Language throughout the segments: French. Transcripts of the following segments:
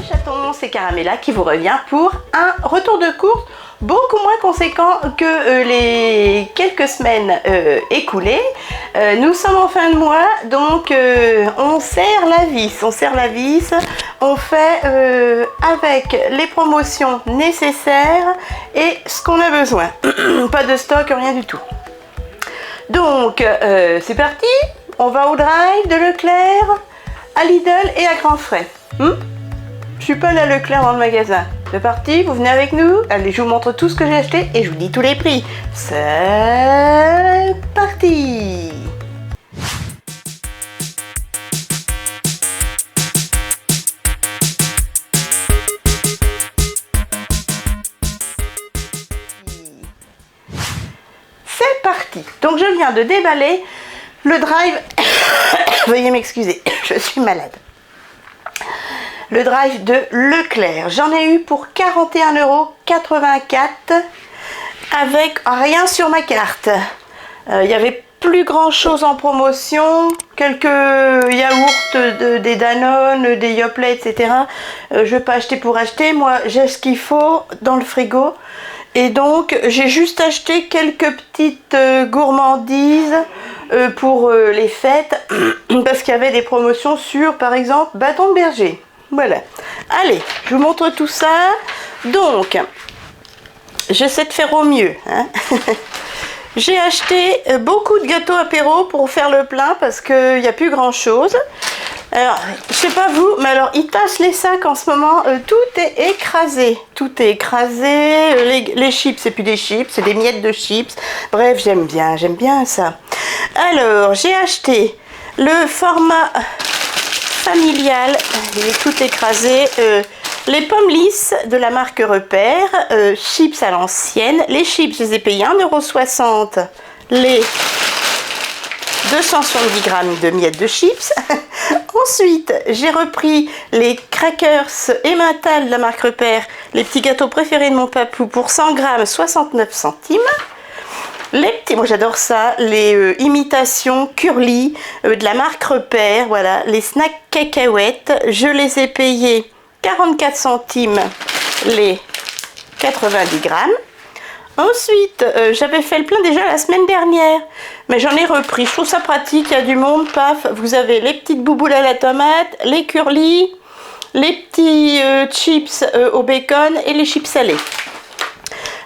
chatons, c'est Caramella qui vous revient pour un retour de course beaucoup moins conséquent que les quelques semaines écoulées. Nous sommes en fin de mois, donc on serre la vis, on fait avec les promotions nécessaires et ce qu'on a besoin. Pas de stock, rien du tout. Donc c'est parti, on va au Drive de Leclerc, à Lidl et à Grand Frais. Je suis pas allée à Leclerc dans le magasin. C'est parti, vous venez avec nous? Allez, je vous montre tout ce que j'ai acheté et je vous dis tous les prix. C'est parti! C'est parti! Donc je viens de déballer le Drive. Veuillez m'excuser, je suis malade. Le Drive de Leclerc. J'en ai eu pour 41,84 € avec rien sur ma carte. Il n'y avait plus grand chose en promotion, quelques yaourts, des Danone, des Yoplait, etc. Je ne vais pas acheter pour acheter, moi j'ai ce qu'il faut dans le frigo. Et donc j'ai juste acheté quelques petites gourmandises pour les fêtes, parce qu'il y avait des promotions sur, par exemple, bâton de berger. Voilà. Allez, je vous montre tout ça. Donc, j'essaie de faire au mieux. J'ai acheté beaucoup de gâteaux apéro pour faire le plein parce qu'il n'y a plus grand chose. Alors, je sais pas vous, mais alors ils tassent les sacs en ce moment, tout est écrasé. Tout est écrasé, les chips, c'est plus des chips, c'est des miettes de chips. Bref, j'aime bien ça. Alors, j'ai acheté le format familial, il est tout écrasé, les pommes lisses de la marque Repère, chips à l'ancienne. Les chips, je les ai payés 1,60 €, les 270 g de miettes de chips. Ensuite, j'ai repris les crackers Emmental de la marque Repère, les petits gâteaux préférés de mon papou, pour 100 g, 69 centimes. Les petits, moi j'adore ça, les imitations curly de la marque Repère, voilà, les snacks cacahuètes, je les ai payés 44 centimes les 90 g. Ensuite, j'avais fait le plein déjà la semaine dernière, mais j'en ai repris, je trouve ça pratique, il y a du monde, paf, vous avez les petites bouboules à la tomate, les curly, les petits chips au bacon et les chips salés.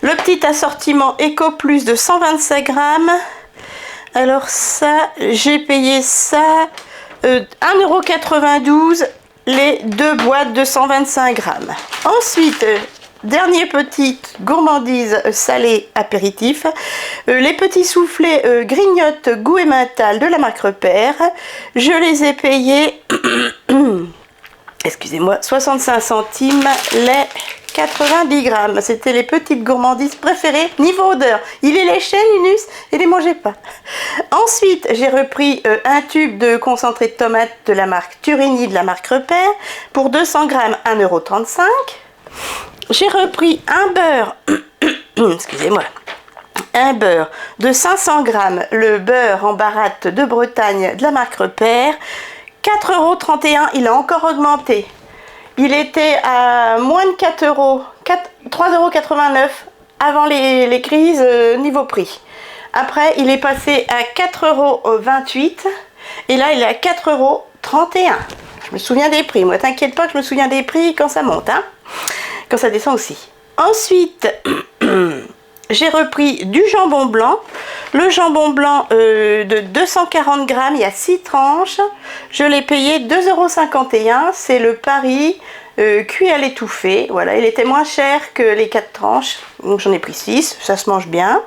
Le petit assortiment Eco Plus de 125 g. Alors ça, j'ai payé ça 1,92 € les deux boîtes de 125 g. Ensuite, dernière petite gourmandise salée apéritif, les petits soufflets grignotes goût Emmental de la marque Repère. Je les ai payés, excusez-moi, 65 centimes les 90 g. C'était les petites gourmandises préférées niveau odeur. Il les léchait, Linus, et les mangeait pas. Ensuite, j'ai repris un tube de concentré de tomate de la marque Turini de la marque Repère pour 200 g, 1,35 €. J'ai repris un beurre, excusez-moi, un beurre de 500 g, le beurre en baratte de Bretagne de la marque Repère, 4,31 €. Il a encore augmenté. Il était à moins de 4 €, 3,89 € avant les crises niveau prix. Après, il est passé à 4,28 € et là, il est à 4,31 €. Je me souviens des prix. Moi, t'inquiète pas que je me souviens des prix quand ça monte, hein, quand ça descend aussi. Ensuite, j'ai repris du jambon blanc. Le jambon blanc de 240 g, il y a 6 tranches. Je l'ai payé 2,51 €. C'est le Paris cuit à l'étouffée. Voilà, il était moins cher que les 4 tranches. Donc j'en ai pris 6, ça se mange bien.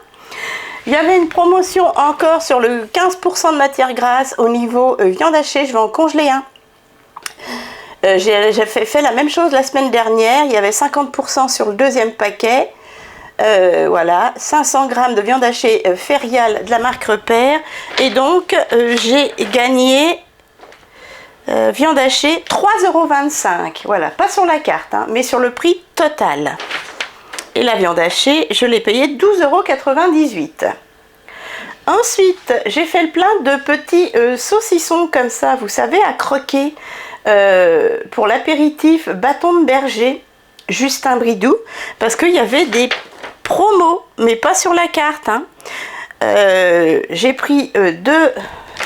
Il y avait une promotion encore sur le 15% de matière grasse au niveau viande hachée. Je vais en congeler un. J'ai fait la même chose la semaine dernière. Il y avait 50% sur le deuxième paquet. Voilà, 500 g de viande hachée Ferial de la marque Repère. Et donc, j'ai gagné viande hachée 3,25 €. Voilà, pas sur la carte, hein, mais sur le prix total. Et la viande hachée, je l'ai payée 12,98 €. Ensuite, j'ai fait le plein de petits saucissons comme ça, vous savez, à croquer. pour l'apéritif bâton de berger Justin Bridou, parce qu'il y avait des promos, mais pas sur la carte, hein. J'ai pris 2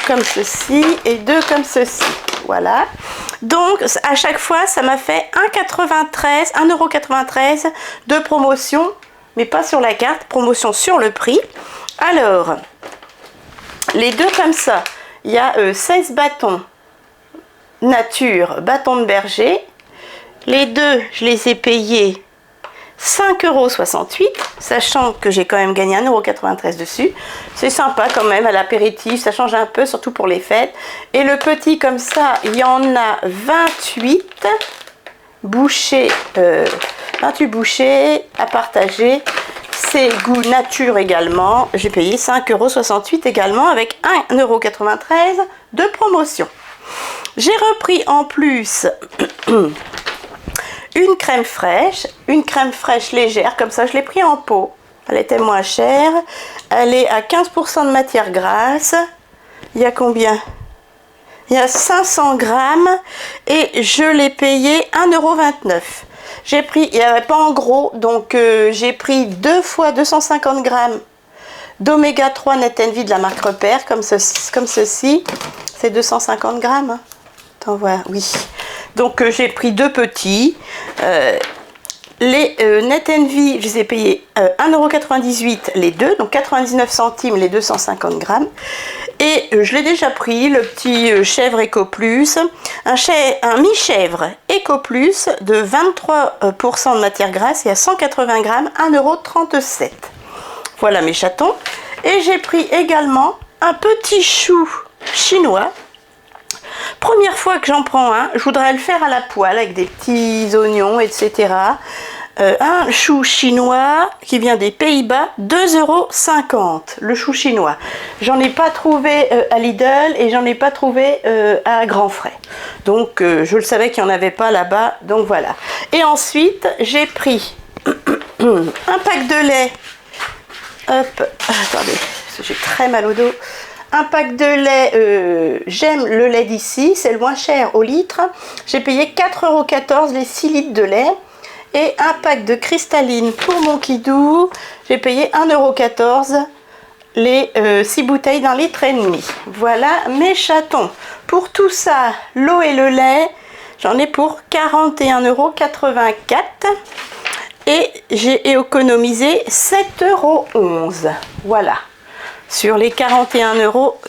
comme ceci et 2 comme ceci, voilà. Donc à chaque fois ça m'a fait 1,93 € de promotion, mais pas sur la carte, promotion sur le prix. Alors les 2 comme ça, il y a 16 bâtons nature bâton de berger. Les 2 je les ai payés 5,68 €, sachant que j'ai quand même gagné 1,93 € dessus. C'est sympa quand même à l'apéritif, ça change un peu, surtout pour les fêtes. Et le petit comme ça, il y en a 28 bouchées, 28 bouchées à partager. C'est goût nature également. J'ai payé 5,68 € également avec 1,93 € de promotion. J'ai repris en plus une crème fraîche légère, comme ça je l'ai pris en pot. Elle était moins chère. Elle est à 15% de matière grasse. Il y a combien? Il y a 500 grammes et je l'ai payé 1,29 €. J'ai pris, il n'y avait pas en gros, donc j'ai pris 2 fois 250 grammes d'oméga 3 Net & Vie de la marque Repère, comme ceci. C'est 250 grammes. Hein. T'en vois, oui. Donc j'ai pris 2 petits. Les Net & Vie, je les ai payés 1,98 € les 2, donc 99 centimes les 250 grammes. Et je l'ai déjà pris, le petit chèvre Eco Plus, un mi-chèvre Eco Plus de 23% de matière grasse et à 180 grammes, 1,37 €. Voilà mes chatons. Et j'ai pris également un petit chou chinois. Première fois que j'en prends un, je voudrais le faire à la poêle avec des petits oignons, etc. Un chou chinois qui vient des Pays-Bas, 2,50 € le chou chinois. J'en ai pas trouvé à Lidl et j'en ai pas trouvé à Grand Frais. Donc je le savais qu'il n'y en avait pas là-bas, donc voilà. Et ensuite j'ai pris un pack de lait. Hop, attendez, parce que j'ai très mal au dos. Un pack de lait, j'aime le lait d'ici, c'est le moins cher au litre. J'ai payé 4,14 € les 6 litres de lait. Et un pack de cristalline pour mon kidou, j'ai payé 1,14 € les 6 bouteilles d'1,5 litre. Voilà mes chatons. Pour tout ça, l'eau et le lait, j'en ai pour 41,84 € et j'ai économisé 7,11 €. Voilà. Sur les 41,84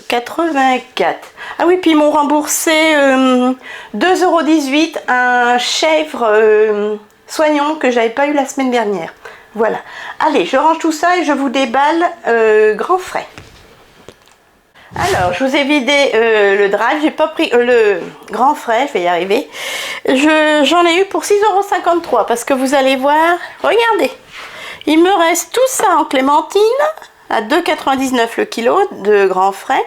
€. Ah oui, puis ils m'ont remboursé 2,18 € un chèvre soignon que j'avais pas eu la semaine dernière. Voilà. Allez, je range tout ça et je vous déballe Grand Frais. Alors, je vous ai vidé le drive, j'ai pas pris le Grand Frais, je vais y arriver. J'en ai eu pour 6,53 € parce que vous allez voir, regardez, il me reste tout ça en clémentine à 2,99 € le kilo de Grand Frais.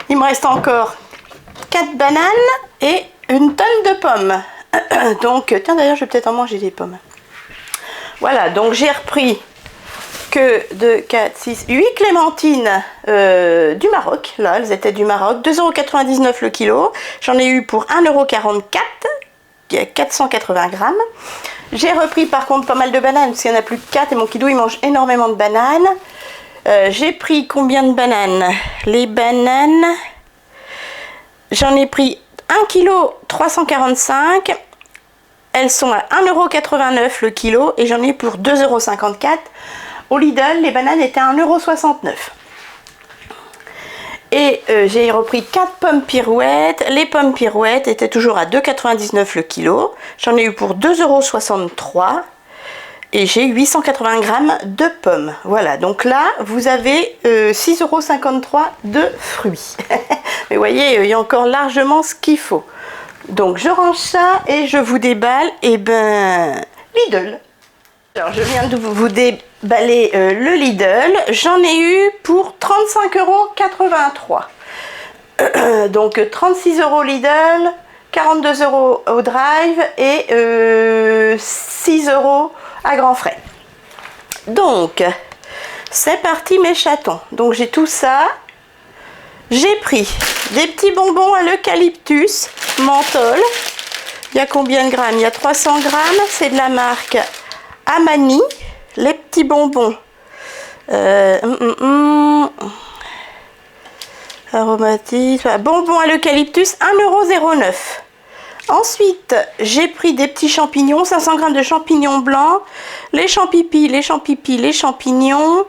Il me reste encore 4 bananes et une tonne de pommes. Donc, tiens d'ailleurs, je vais peut-être en manger des pommes. Voilà, donc j'ai repris que 2, 4, 6, 8 clémentines du Maroc. Là, elles étaient du Maroc. 2,99 € le kilo. J'en ai eu pour 1,44 €. Il y a 480 grammes. J'ai repris par contre pas mal de bananes, parce qu'il n'y en a plus que 4 et mon kidou il mange énormément de bananes. J'ai pris combien de bananes? Les bananes, j'en ai pris 1 kg 345. Elles sont à 1,89 € le kilo et j'en ai pour 2,54 €. Au Lidl, les bananes étaient à 1,69 €. Et j'ai repris 4 pommes pirouettes. Les pommes pirouettes étaient toujours à 2,99 € le kilo. J'en ai eu pour 2,63 € et j'ai 880 grammes de pommes. Voilà, donc là, vous avez 6,53 € de fruits. Mais vous voyez, il y a encore largement ce qu'il faut. Donc je range ça et je vous déballe, et ben, Lidl. Alors je viens de vous déballer le Lidl, j'en ai eu pour 35,83 €. Donc 36 € Lidl, 42 € au Drive et 6 € à Grand Frais. Donc c'est parti mes chatons. Donc j'ai tout ça. J'ai pris des petits bonbons à l'eucalyptus. menthol. Il y a combien de grammes? Il y a 300 grammes. C'est de la marque Amani. Les petits bonbons. Aromatique. Bonbons à l'eucalyptus, 1,09 €. Ensuite, j'ai pris des petits champignons, 500 grammes de champignons blancs, les champipis, les champignons.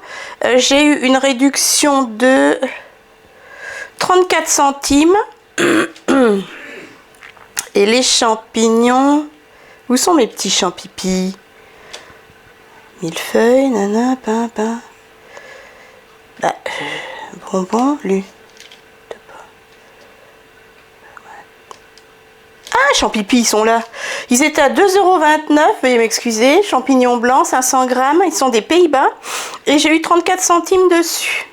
J'ai eu une réduction de 34 centimes. Et les champignons, où sont mes petits champipis? Millefeuille, nana, pain. Bonbon, lu. Ah, champipis, ils sont là. Ils étaient à 2,29 €, veuillez m'excuser. Champignons blancs, 500 grammes. Ils sont des Pays-Bas. Et j'ai eu 34 centimes dessus.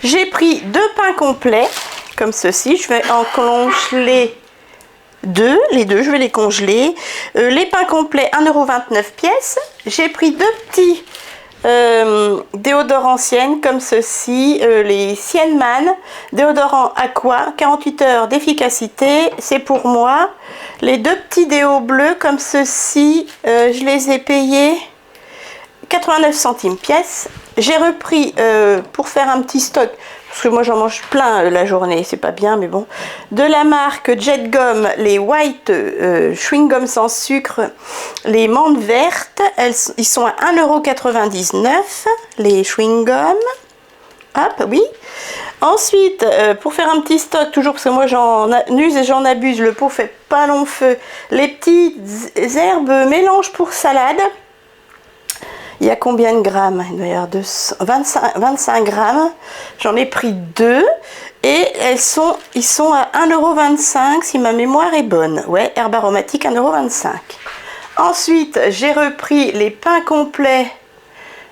J'ai pris 2 pains complets, comme ceci. Je vais en congeler 2. Les deux, je vais les congeler. Les pains complets, 1,29 € pièce. J'ai pris 2 petits déodorants Sienne, comme ceci. Les Sienne Man. Déodorant Aqua, 48 heures d'efficacité. C'est pour moi. Les 2 petits déos bleus, comme ceci. Je les ai payés 89 centimes pièce. J'ai repris pour faire un petit stock, parce que moi j'en mange plein la journée, c'est pas bien, mais bon, de la marque Jet Gum, les White Chewing Gum sans sucre, les menthes vertes, ils sont à 1,99 €, les chewing gum. Hop, oui. Ensuite, pour faire un petit stock, toujours parce que moi j'en use et j'en abuse, le pot fait pas long feu, les petites herbes mélange pour salade. Il y a combien de grammes? Il doit y avoir 25 grammes. J'en ai pris 2 et ils sont à 1,25 € si ma mémoire est bonne. Ouais, herbe aromatique 1,25 €. Ensuite, j'ai repris les pains complets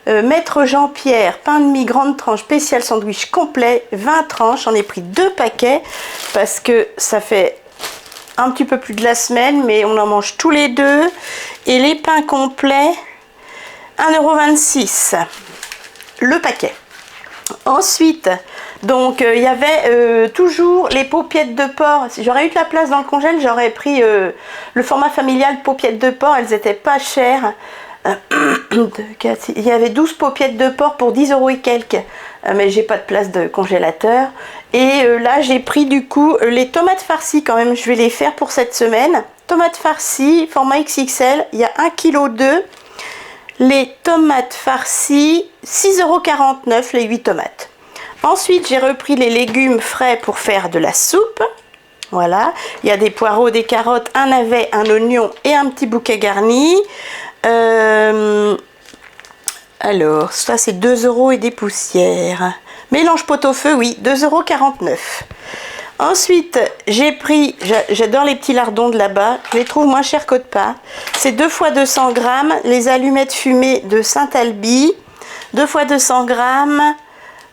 Maître Jean-Pierre, pain de mie grande tranche spécial sandwich complet, 20 tranches. J'en ai pris 2 paquets parce que ça fait un petit peu plus de la semaine, mais on en mange tous les deux. Et les pains complets, 1,26 € le paquet. Ensuite, donc il y avait toujours les paupiètes de porc. Si j'aurais eu de la place dans le congèle, j'aurais pris le format familial paupiètes de porc. Elles étaient pas chères. Il y avait 12 paupiètes de porc pour 10 € et quelques. Mais j'ai pas de place de congélateur. Et là, j'ai pris du coup les tomates farcies quand même. Je vais les faire pour cette semaine. Tomates farcies, format XXL. Il y a 1,2 kg. Les tomates farcies, 6,49 € les 8 tomates. Ensuite, j'ai repris les légumes frais pour faire de la soupe. Voilà, il y a des poireaux, des carottes, un navet, un oignon et un petit bouquet garni. Alors, ça c'est 2 € et des poussières. Mélange pot-au-feu, oui, 2,49 €. Ensuite, j'ai pris, j'adore les petits lardons de là-bas, je les trouve moins chers qu'au pas. C'est 2 fois 200 grammes, les allumettes fumées de Saint-Alby, 2 fois 200 grammes,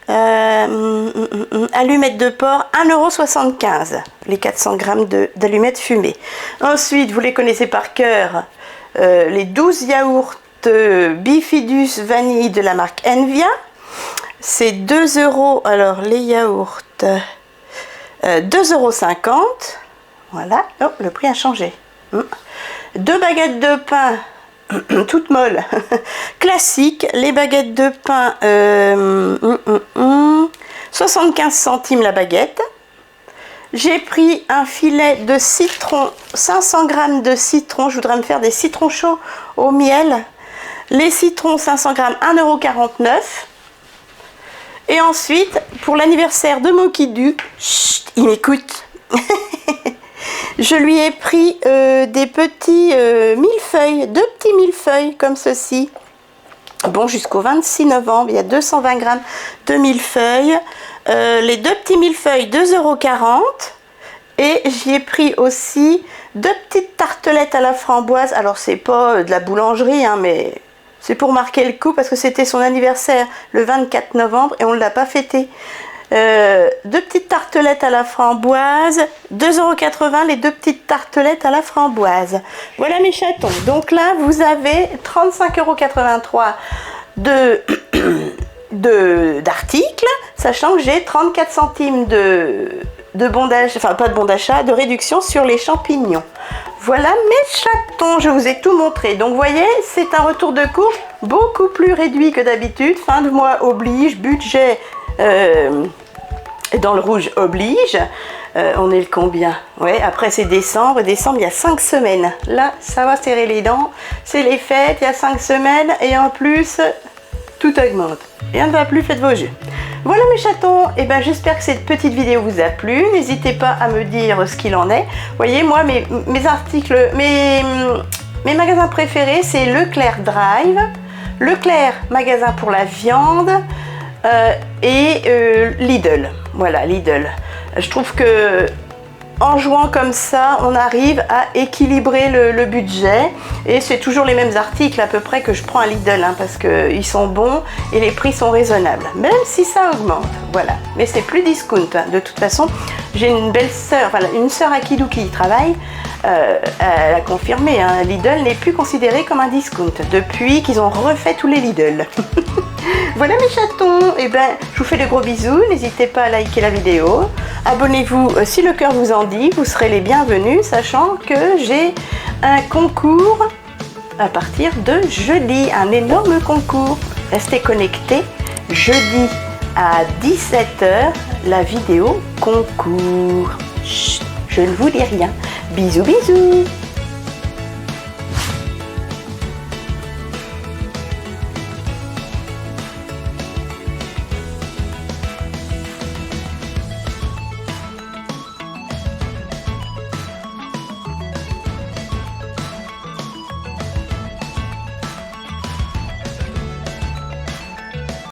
allumettes de porc, 1,75 €, les 400 grammes d'allumettes fumées. Ensuite, vous les connaissez par cœur, les 12 yaourts Bifidus vanille de la marque Envia. C'est 2 €, alors les yaourts... 2,50 €. Voilà. Oh, le prix a changé. 2 baguettes de pain toutes molles. Classique. Les baguettes de pain 75 centimes la baguette. J'ai pris un filet de citron, 500 grammes de citron. Je voudrais me faire des citrons chauds au miel. Les citrons 500 grammes, 1,49 €. Et ensuite, pour l'anniversaire de Mokidu, il m'écoute, je lui ai pris des petits millefeuilles, 2 petits millefeuilles comme ceci. Bon, jusqu'au 26 novembre, il y a 220 grammes de millefeuilles. Les 2 petits millefeuilles, 2,40 €. Et j'y ai pris aussi 2 petites tartelettes à la framboise. Alors, c'est pas de la boulangerie, hein, mais... c'est pour marquer le coup parce que c'était son anniversaire le 24 novembre et on ne l'a pas fêté. 2 petites tartelettes à la framboise, 2,80 € les 2 petites tartelettes à la framboise. Voilà mes chatons. Donc là, vous avez 35,83 € d'articles, sachant que j'ai 34 centimes de bon d'achat, enfin pas de bon d'achat, de réduction sur les champignons. Voilà mes chatons, je vous ai tout montré. Donc vous voyez, c'est un retour de course beaucoup plus réduit que d'habitude. Fin de mois oblige, budget dans le rouge oblige. On est le combien? Ouais, après c'est décembre. Décembre, il y a 5 semaines. Là, ça va serrer les dents. C'est les fêtes, il y a 5 semaines. Et en plus, tout augmente. Rien ne va plus, faites vos jeux. Voilà mes chatons, et ben j'espère que cette petite vidéo vous a plu. N'hésitez pas à me dire ce qu'il en est. Vous voyez, moi, mes articles, mes magasins préférés, c'est Leclerc Drive, Leclerc magasin pour la viande et Lidl. Voilà, Lidl. Je trouve que en jouant comme ça, on arrive à équilibrer le budget. Et c'est toujours les mêmes articles à peu près que je prends à Lidl, hein, parce qu'ils sont bons et les prix sont raisonnables. Même si ça augmente, voilà. Mais c'est plus discount, hein. De toute façon, j'ai une belle sœur, enfin une sœur à Kidou qui y travaille. Elle a confirmé, hein, Lidl n'est plus considéré comme un discount depuis qu'ils ont refait tous les Lidl. Voilà mes chatons, et ben je vous fais de gros bisous, n'hésitez pas à liker la vidéo, abonnez-vous si le cœur vous en dit, vous serez les bienvenus, sachant que j'ai un concours à partir de jeudi, un énorme concours. Restez connectés, jeudi à 17 h, la vidéo concours. Chut, je ne vous dis rien. Bisous bisous.